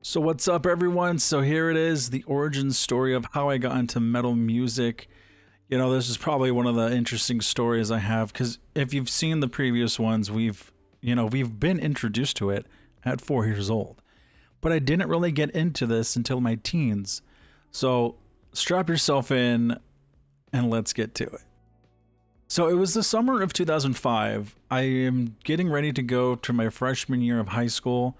So what's up everyone? So here it is, the origin story of how I got into metal music. This is probably one of the interesting stories I have cuz if you've seen the previous ones, we've been introduced to it at 4 years old. But I didn't really get into this until my teens. So strap yourself in and let's get to it. So it was the summer of 2005. I am getting ready to go to my freshman year of high school.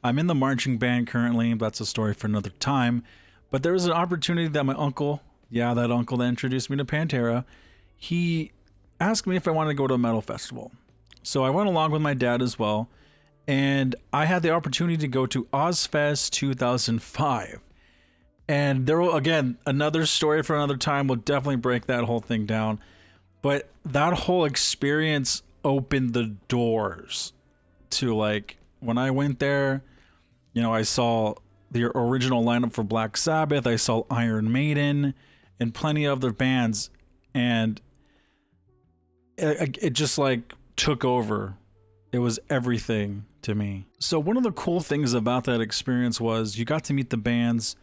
I'm in the marching band currently. That's a story for another time. But there was an opportunity that my uncle, that uncle that introduced me to Pantera, he asked me if I wanted to go to a metal festival. So I went along with my dad as well. And I had the opportunity to go to Ozfest 2005. And there will, again, another story for another time. We'll definitely break that whole thing down. But that whole experience opened the doors to, when I went there, I saw the original lineup for Black Sabbath. I saw Iron Maiden and plenty of other bands. And it just took over. It was everything to me. So one of the cool things about that experience was you got to meet the bands.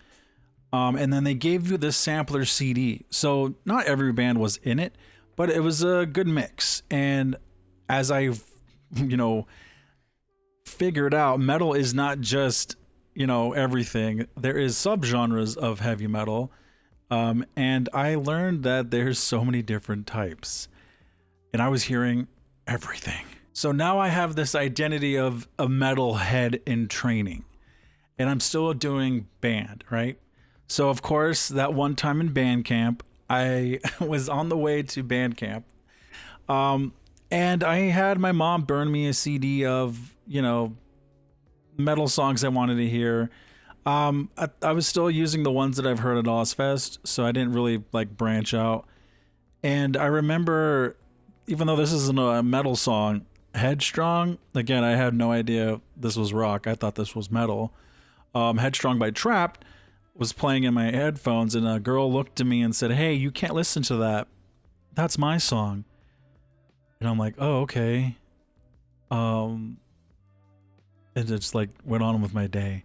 And then they gave you this sampler CD. So not every band was in it, but it was a good mix. And as I've, figured out, metal is not just, everything. There is subgenres of heavy metal. And I learned that there's so many different types. And I was hearing everything. So now I have this identity of a metalhead in training. And I'm still doing band, right? So of course, that one time in band camp, I was on the way to band camp. And I had my mom burn me a CD of, metal songs I wanted to hear. I was still using the ones that I've heard at Ozfest, so I didn't really branch out. And I remember, even though this isn't a metal song, Headstrong, again, I had no idea this was rock. I thought this was metal. Headstrong by Trapt was playing in my headphones, and a girl looked at me and said, "Hey, you can't listen to that. That's my song." And I'm like, "Oh, okay." And it just went on with my day.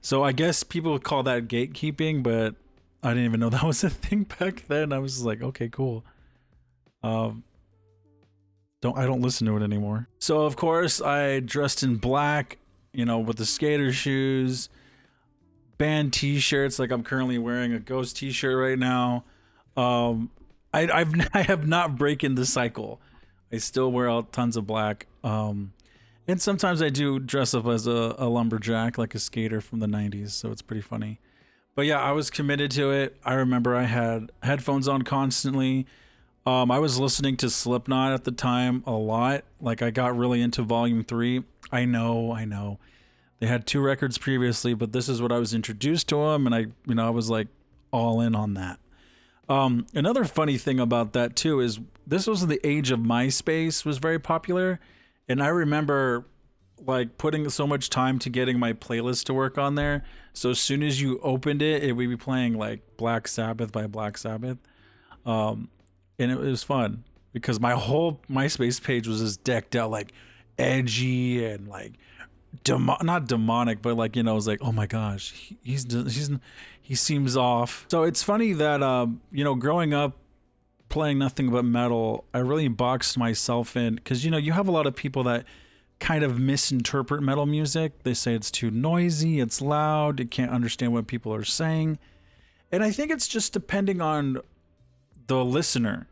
So I guess people would call that gatekeeping, but I didn't even know that was a thing back then. I was just like, okay, cool. I don't listen to it anymore. So of course I dressed in black, with the skater shoes, band t-shirts, like I'm currently wearing a Ghost t-shirt right now. I have not broken the cycle. I still wear out tons of black. And sometimes I do dress up as a lumberjack, like a skater from the 90s, so it's pretty funny. But yeah, I was committed to it. I remember I had headphones on constantly. I was listening to Slipknot at the time a lot. I got really into Volume 3. I know. They had 2 records previously, but this is what I was introduced to them, and I was all in on that. Another funny thing about that too is this was the age of MySpace was very popular, and I remember putting so much time to getting my playlist to work on there. So as soon as you opened it, it would be playing Black Sabbath by Black Sabbath, and it was fun because my whole MySpace page was just decked out edgy and not demonic, but it was oh my gosh, he seems off. So it's funny that growing up playing nothing but metal, I really boxed myself in because you have a lot of people that kind of misinterpret metal music. They say it's too noisy, it's loud, it can't understand what people are saying. And I think it's just depending on the listener.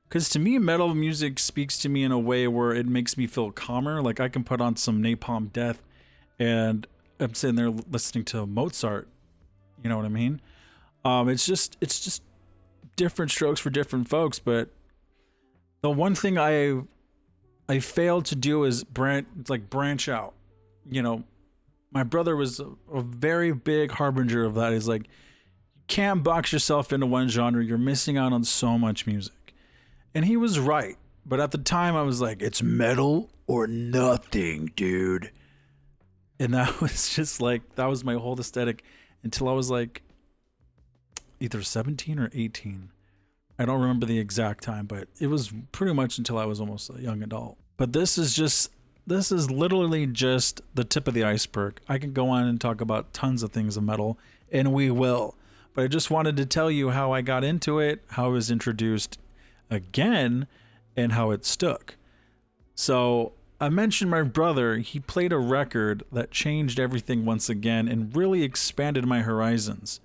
Because to me, metal music speaks to me in a way where it makes me feel calmer. I can put on some Napalm Death and I'm sitting there listening to Mozart. You know what I mean? It's just different strokes for different folks. But the one thing I failed to do is branch out. My brother was a very big harbinger of that. He's you can't box yourself into one genre. You're missing out on so much music. And he was right. But at the time I was it's metal or nothing, dude. And that was just that was my whole aesthetic until I was either 17 or 18. I don't remember the exact time, but it was pretty much until I was almost a young adult. But this is just this is literally just the tip of the iceberg. I can go on and talk about tons of things of metal, and we will. But I just wanted to tell you how I got into it, how it was introduced again, and how it stuck. So I mentioned my brother. He played a record that changed everything once again and really expanded my horizons.